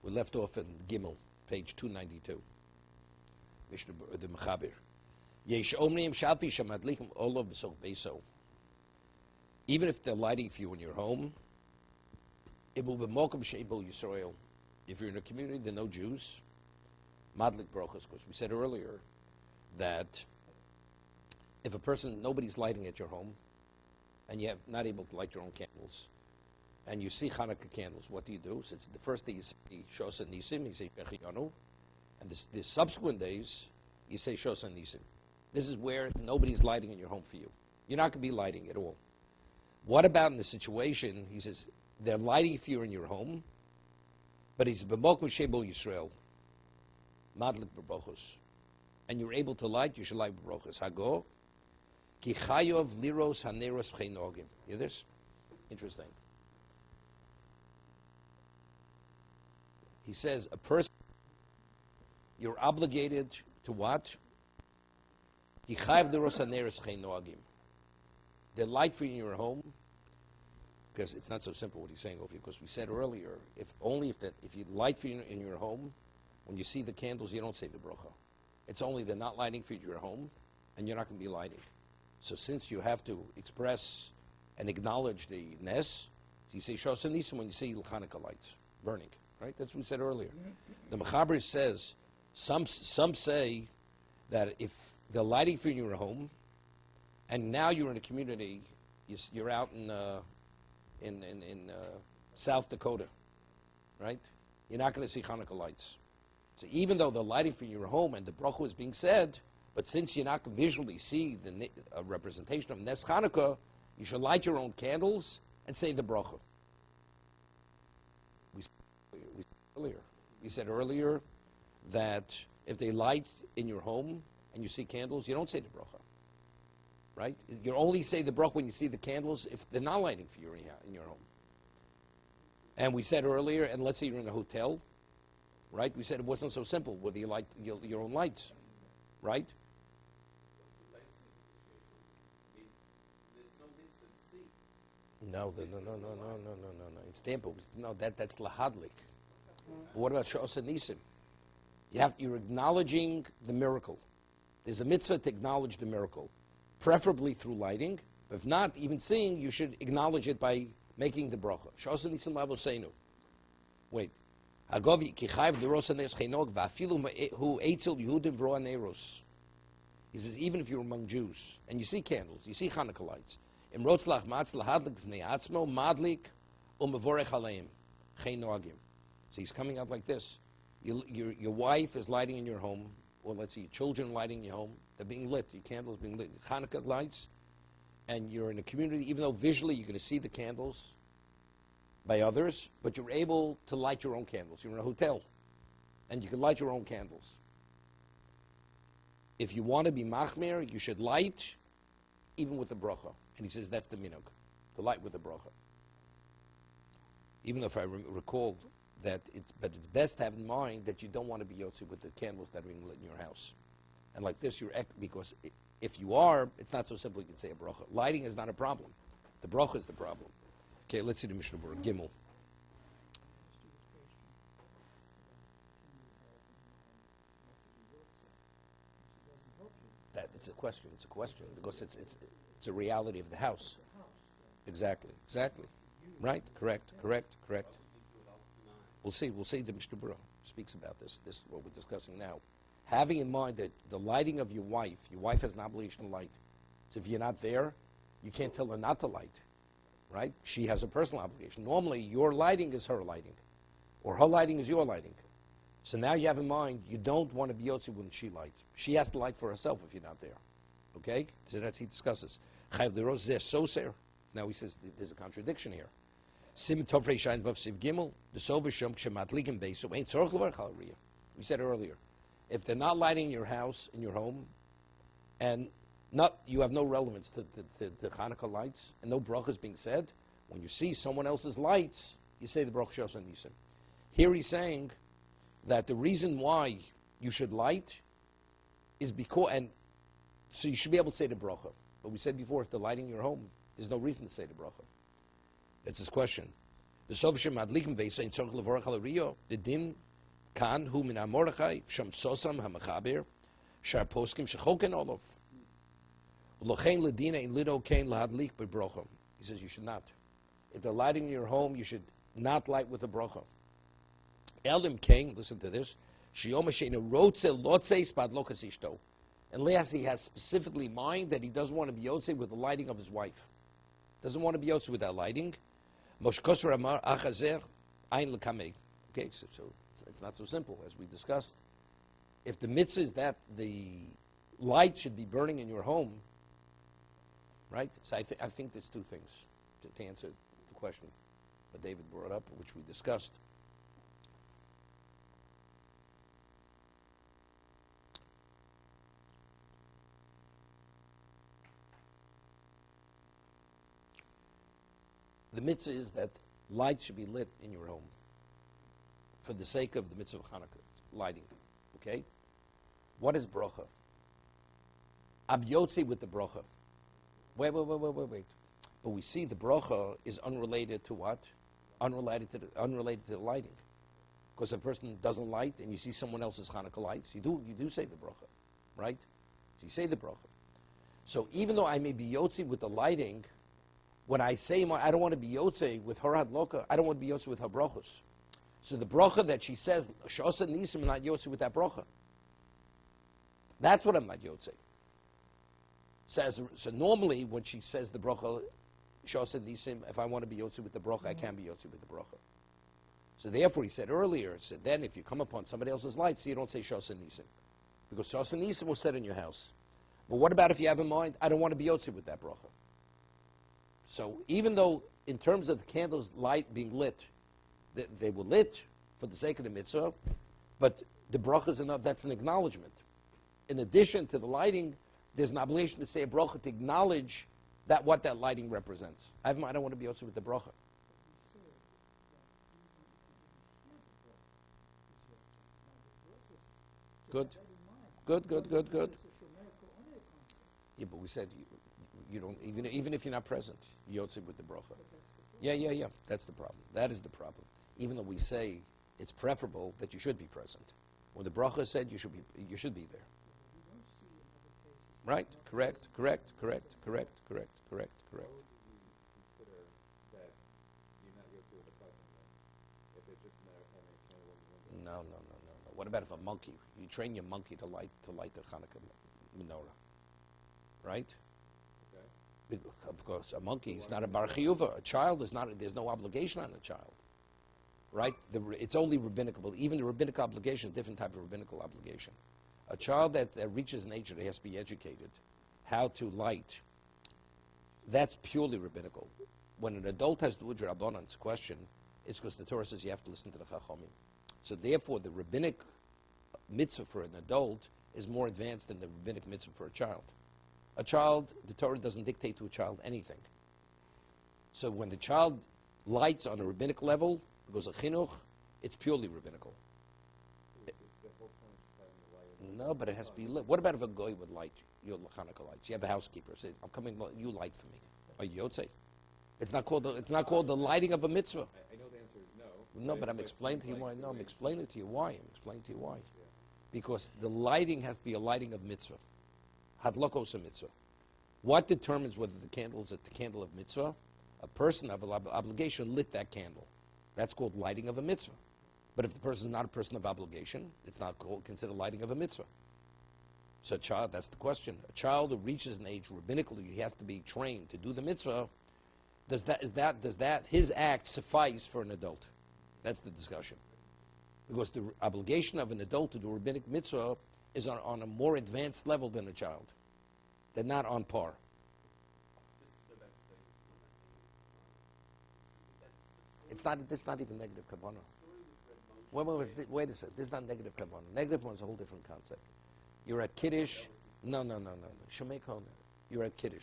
We left off in Gimel, page 292. Mishna the Mechaber. Yesh omrim shalpi shamadlikim olav b'soch beiso. Even if they're lighting for you in your home, it will be mokum sheibol Yisrael. If you're in a community, there are no Jews. Madlik brochas, because we said earlier that if a person, nobody's lighting at your home, and you're not able to light your own candles, and you see Hanukkah candles, what do? So it's the first day you say Shos and Nisim, you say Pechiyanu, and the subsequent days you say Shos and Nisim. This is where nobody's lighting in your home for you. You're not going to be lighting at all. What about in the situation, he says, they're lighting for you in your home, but he's B'mokum Shebol Yisrael, Madlik B'brochos, and you're able to light, you should light B'brochos. Hago, Ki Chayov Liros Haneros Cheinogim. Hear this? Interesting. He says, a person, you're obligated to what? Ki Chayov Liros Haneros Cheinogim. The light for you in your home, because it's not so simple what he's saying over here, because we said earlier, if you light for you in your home, when you see the candles, you don't say the bracha. It's only they're not lighting for your home, and you're not going to be lighting. So since you have to express and acknowledge the Nes, you say Shos Nisim when you see Hanukkah lights burning, right? That's what we said earlier. The Mechaber says, some say that if they're lighting for you in your home, and now you're in a community, you're out in South Dakota, right? You're not going to see Hanukkah lights. So even though they're lighting for your home and the bracha is being said, but since you're not going to visually see the representation of Nes Hanukkah, you should light your own candles and say the bracha. We said earlier that if they light in your home and you see candles, you don't say the bracha. Right? You only say the bracha when you see the candles if they're not lighting for you in your home. And we said earlier, and let's say you're in a hotel, right? We said it wasn't so simple whether you light your own lights, right? No. In Stamford, no, that's lahadlik. But what about Shos and Nisim? You're acknowledging the miracle. There's a mitzvah to acknowledge the miracle, preferably through lighting. If not, even seeing, you should acknowledge it by making the bracha. Shos and Nisim avoseinu. Wait. He says, even if you're among Jews and you see candles, you see Hanukkah lights, so he's coming out like this. Your wife is lighting in your home, or let's see, your children lighting in your home. They're being lit, your candles being lit, Hanukkah lights, and you're in a community, even though visually you're going to see the candles by others, but you're able to light your own candles. You're in a hotel, and you can light your own candles. If you want to be machmir, you should light even with the bracha. And he says that's the minhag, to light with the bracha. Even if I recalled that it's best to have in mind that you don't want to be yotzi with the candles that are being lit in your house. And like this, because if you are, it's not so simple you can say a bracha. Lighting is not a problem. The bracha is the problem. Okay, let's see the Mishna Berura Gimel. It's a question. It's a question because it's a reality of the house. Exactly. Right. Correct. We'll see. The Mishna Berura speaks about this. This is what we're discussing now. Having in mind that the lighting of your wife has an obligation to light. So if you're not there, you can't tell her not to light. Right? She has a personal obligation. Normally, your lighting is her lighting, or her lighting is your lighting. So now you have in mind, you don't want to be yotzi when she lights. She has to light for herself if you're not there. Okay? So that's he discusses. Now he says there's a contradiction here. We said earlier, if they're not lighting in your house, in your home, and you have no relevance to the Hanukkah lights, and no bracha is being said, when you see someone else's lights, you say the bracha Shos and Nisim. Here he's saying that the reason why you should light is because, and so you should be able to say the bracha. But we said before, if they're lighting your home, there's no reason to say the bracha. That's his question. The Sovshim Adlikim Vesa in Tzorch Levorach Al Rio, the Din Kan Hu Min Amorachai, Sham Sosam HaMachaber, Shar Poskim Shechoken Olov. Lochein Ledina in Lido Kain Lahadlik Bebrocham. He says you should not. If they're lighting in your home, you should not light with a brocha. Elim Kain, listen to this, Shioma Sheina Rotze Lotze Spad Lokas Ishto. Unless he has specifically in mind that he doesn't want to be yotze with the lighting of his wife. Doesn't want to be yotze with that lighting. Moshkosar Amar Achazer Ein Lekamei. Okay, so it's not so simple as we discussed. If the mitzvah is that the light should be burning in your home, right? So I think there's two things to answer the question that David brought up, which we discussed. The mitzvah is that light should be lit in your home for the sake of the mitzvah of Hanukkah, lighting. Okay? What is bracha? Abyotzi with the bracha. Wait. But we see the bracha is unrelated to what? Unrelated to the lighting. Because a person doesn't light and you see someone else's Hanukkah lights, you do say the bracha, right? So you say the bracha. So even though I may be yotzi with the lighting, when I say I don't want to be yotze with her hadloka, I don't want to be yotze with her brachos. So the bracha that she says, Shasa Nisim, I'm not yotze with that bracha. That's what I'm not yotze. So normally when she says the bracha, Shasa Nisim, if I want to be yotze with the bracha, I can be yotze with the bracha. So therefore he said earlier, then if you come upon somebody else's lights, you don't say Shasa Nisim. Because Shasa Nisim was said in your house. But what about if you have in mind, I don't want to be yotze with that bracha? So even though in terms of the candles light being lit, they were lit for the sake of the mitzvah, but the bracha is enough, that's an acknowledgement. In addition to the lighting, there's an obligation to say a bracha to acknowledge that what that lighting represents. I don't want to be also with the bracha. Good. Yeah, but we said you don't, even if you're not present, yotze with the bracha. Yeah. That's the problem. That is the problem. Even though we say it's preferable that you should be present. When the bracha is said, you should be there. Right? Correct. How would you consider that you're not yotze with a person then? If it's just a matter of having a candle in the window? No. What about if a monkey? You train your monkey to light the Hanukkah menorah, right? Of course, a monkey is not a bar chiyuva. A child is not. There's no obligation on a child, right? It's only rabbinical. Even the rabbinical obligation, different type of rabbinical obligation. A child that reaches an age that he has to be educated how to light, that's purely rabbinical. When an adult has to do Rabbanan's question, it's because the Torah says you have to listen to the Chachamim. So therefore, the rabbinic mitzvah for an adult is more advanced than the rabbinic mitzvah for a child. A child, the Torah doesn't dictate to a child anything. So when the child lights on a rabbinic level, because of chinuch, it's purely rabbinical. No, but it has to be lit. What about if a goy would light your Hanukkah lights? You have a housekeeper. Say, I'm coming, you light for me. Are you yotze? It's not called the lighting of a mitzvah. I know the answer is no. No, but I'm explaining to you why. No, I'm explaining to you why. Because the lighting has to be a lighting of mitzvah. Hadlokos a mitzvah. What determines whether the candle is a candle of mitzvah? A person of obligation lit that candle. That's called lighting of a mitzvah. But if the person is not a person of obligation, it's not considered lighting of a mitzvah. So a child, that's the question. A child who reaches an age rabbinically, he has to be trained to do the mitzvah. Does his act suffice for an adult? That's the discussion. Because the obligation of an adult to do rabbinic mitzvah is on a more advanced level than a child. They're not on par. It's not even negative kavanah. Wait a second. This is not negative kavanah. Negative one is a whole different concept. You're at Kiddush. No. Shemei Kona. You're at Kiddush.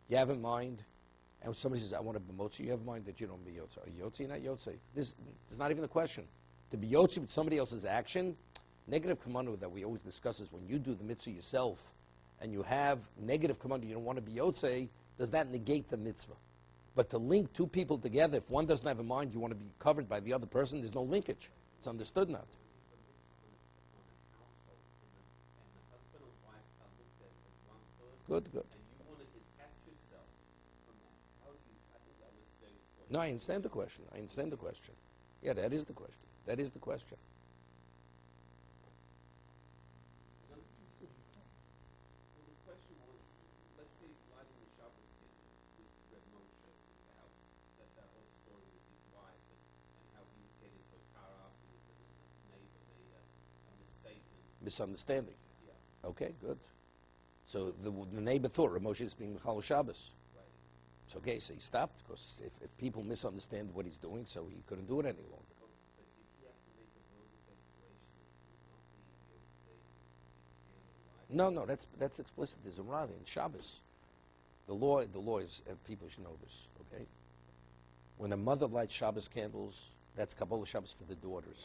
You have in mind, and somebody says, I want to be motzi, you have in mind that you don't be yotze. Are you yotze, not yotze? This is not even a question. To be yotze with somebody else's action, negative kavanah that we always discuss is when you do the mitzvah yourself, and you have negative kavanah, you don't want to be yotze, does that negate the mitzvah? But to link two people together, if one doesn't have a mind, you want to be covered by the other person, there's no linkage. It's understood now. Good, good. No, I understand the question. I understand the question. Yeah, that is the question. That is the question. Misunderstanding. Okay, good. So the neighbor thought Rav Moshe is being Chal Shabbos. It's okay, so he stopped, because if people misunderstand what he's doing, so he couldn't do it any longer. No, that's explicit. There's a Rav in Shabbos. The law is, people should know this, okay? When a mother lights Shabbos candles, that's Kabbalah Shabbos for the daughters.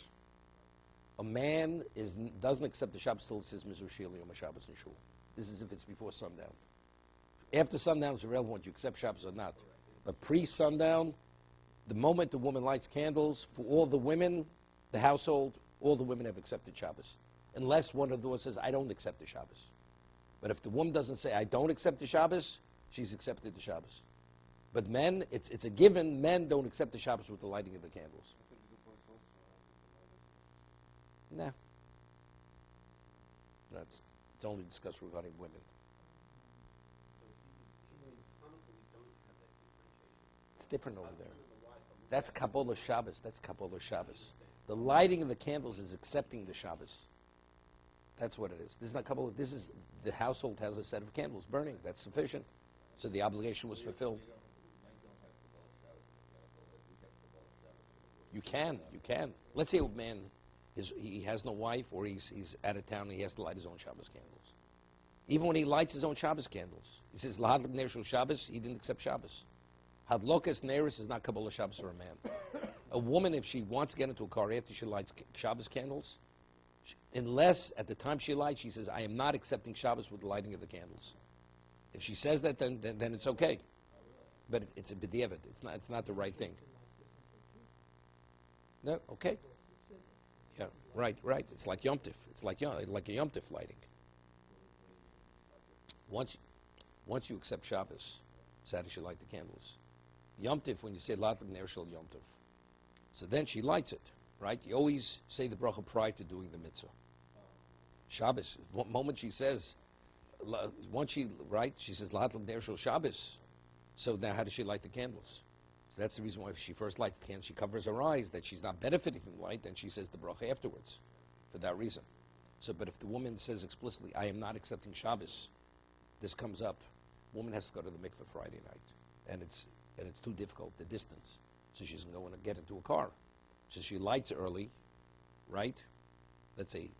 A man doesn't accept the Shabbos till it says Mizur Shili Yom Shabbos in Shul. This is if it's before sundown. After sundown, it's irrelevant you accept Shabbos or not. But pre-sundown, the moment the woman lights candles, for all the women, the household, all the women have accepted Shabbos. Unless one of the daughters says, I don't accept the Shabbos. But if the woman doesn't say, I don't accept the Shabbos, she's accepted the Shabbos. But men, it's a given, men don't accept the Shabbos with the lighting of the candles. Nah. It's only discussed regarding women. It's different over there. That's Kabbalah Shabbos. That's Kabbalah Shabbos. The lighting of the candles is accepting the Shabbos. That's what it is. This is not Kabbalah. This is the household has a set of candles burning. That's sufficient. So the obligation was fulfilled. You can. Let's say a man, he has no wife, or he's out of town and he has to light his own Shabbos candles. Even when he lights his own Shabbos candles, he says, Lahadlik Ner Shel Shabbos, he didn't accept Shabbos. Hadlokas Neris is not Kabbalah Shabbos for a man. A woman, if she wants to get into a car after she lights Shabbos candles, unless at the time she lights, she says, I am not accepting Shabbos with the lighting of the candles. If she says that, then it's okay. But it's a b'diavad. It's not the right thing. No, okay. Yeah, right. It's like Yom Tif. It's like a Yom Tif lighting. Once you accept Shabbos, Saturday she light the candles. Yom Tif, when you say Latlik Ner Shel Yom Tif, so then she lights it, right? You always say the bracha prior to doing the mitzvah. Shabbos, one moment she says, once she says Latlik Ner Shel Shabbos. So now how does she light the candles? So that's the reason why if she first lights the candles, she covers her eyes, that she's not benefiting from the light, then she says the bracha afterwards, for that reason. So, but if the woman says explicitly, I am not accepting Shabbos, this comes up, woman has to go to the mikveh Friday night, and it's too difficult, the distance, so she doesn't go and get into a car. So she lights early, right? Let's say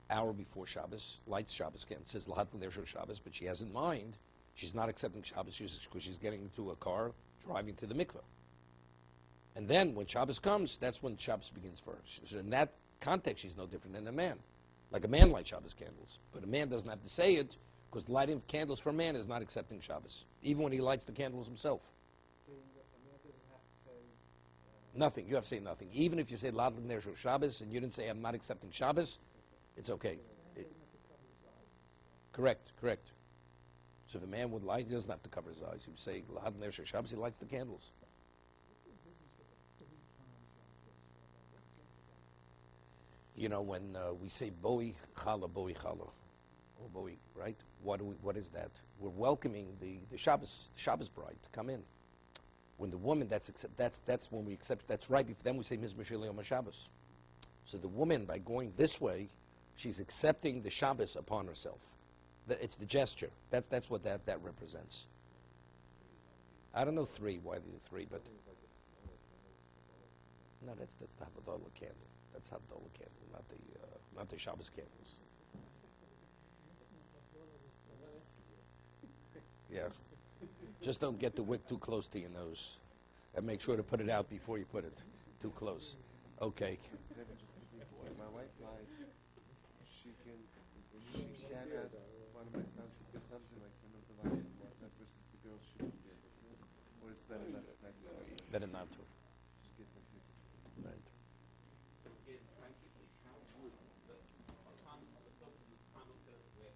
hour before Shabbos, lights Shabbos candles, says Lahat Ner Shel Shabbos, but she has in mind she's not accepting Shabbos because she's getting into a car, driving to the mikveh. And then when Shabbos comes, that's when Shabbos begins first. So in that context, she's no different than a man. Like a man lights Shabbos candles, but a man doesn't have to say it, because lighting of candles for a man is not accepting Shabbos, even when he lights the candles himself. So a man doesn't have to say... Nothing. You have to say nothing. Even if you say Ladlik Ner Shel Shabbos and you didn't say I'm not accepting Shabbos, it's okay. Correct. So if a man would light, he doesn't have to cover his eyes. He would say Ladlik Ner Shel Shabbos, he lights the candles. You know, when we say Boi Chala, or Boi, right? What is that? We're welcoming the Shabbos bride to come in. When the woman, that's when we accept, that's right, then we say Mizmor Shel Yom Shabbos. So the woman, by going this way, she's accepting the Shabbos upon herself. It's the gesture. That's what that represents. I don't know why the three, but... No, that's the Havdalah candle. That's Havdalah candle, not the Shabbos candles. Yeah. Just don't get the wick too close to your nose. And make sure to put it out before you put it too close. Okay. When my wife lies, she can't ask one of my sons to do something like turn off the lights and whatnot versus the girls shouldn't be able to. Or it's better not to. Better not to. Just get confused. Right. So again, practically, how would the purpose of Chanukah, where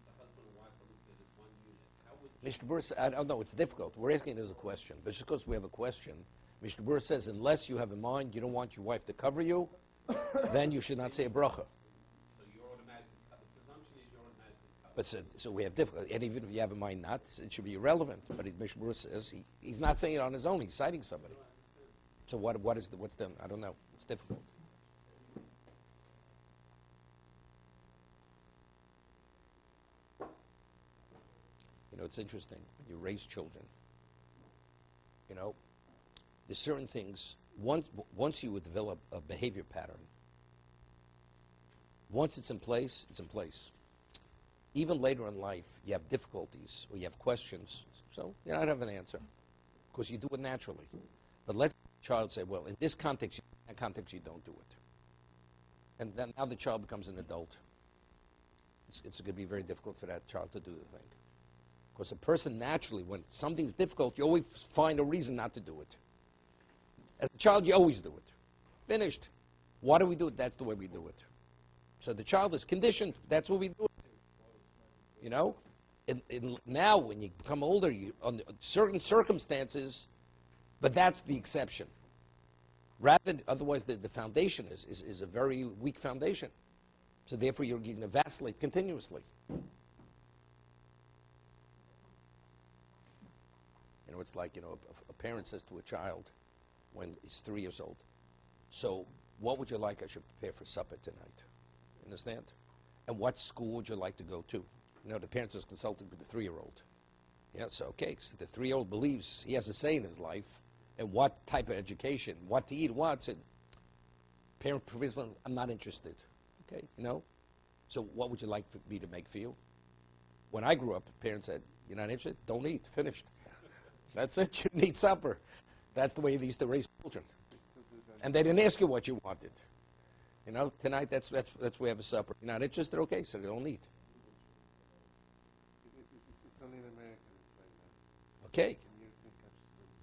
the husband and wife are looked at as one unit, how would Mishna Berura, I don't know, it's difficult. We're asking it as a question. But just because we have a question, Mishna Berura says, unless you have in mind you don't want your wife to cover you, then you should not say a bracha. so you're automatically covered? The presumption is you're automatically covered. But so we have difficulty. And even if you have in mind not, it should be irrelevant. But Mishna Berura says he's not saying it on his own. He's citing somebody. So what's the, I don't know. It's difficult. You know, it's interesting. When you raise children, you know, there's certain things, once you would develop a behavior pattern, once it's in place, it's in place. Even later in life, you have difficulties or you have questions, so you don't have an answer because you do it naturally. But let the child say, well, in this context, in that context, you don't do it. And then now the child becomes an adult. It's going to be very difficult for that child to do the thing. Because a person naturally, when something's difficult, you always find a reason not to do it. As a child, you always do it. Finished. Why do we do it? That's the way we do it. So the child is conditioned. That's what we do it. You know? Now, when you become older, under certain circumstances, but that's the exception. Otherwise, the foundation is a very weak foundation. So therefore, you're going to vacillate continuously. You know, it's like, you know, a parent says to a child when he's 3 years old, so what would you like I should prepare for supper tonight? Understand? And what school would you like to go to? You know, the parent is consulted with the 3-year-old. Yeah, so okay, so the 3-year-old believes he has a say in his life and what type of education, what to eat, what. And parent provisional, I'm not interested. Okay, you know? So what would you like for me to make for you? When I grew up, parents said, you're not interested? Don't eat. Finished. That's it. You need supper. That's the way they used to raise children. And they didn't ask you what you wanted. You know, tonight that's we have a supper. You're not interested? Okay, so don't eat. It's only in America it's like that. Okay. In European countries it wouldn't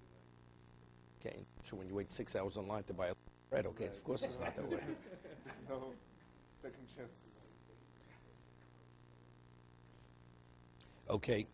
be like Okay. So when you wait 6 hours online to buy a bread, okay, Right. of course it's not that way. There's no second chances. Okay.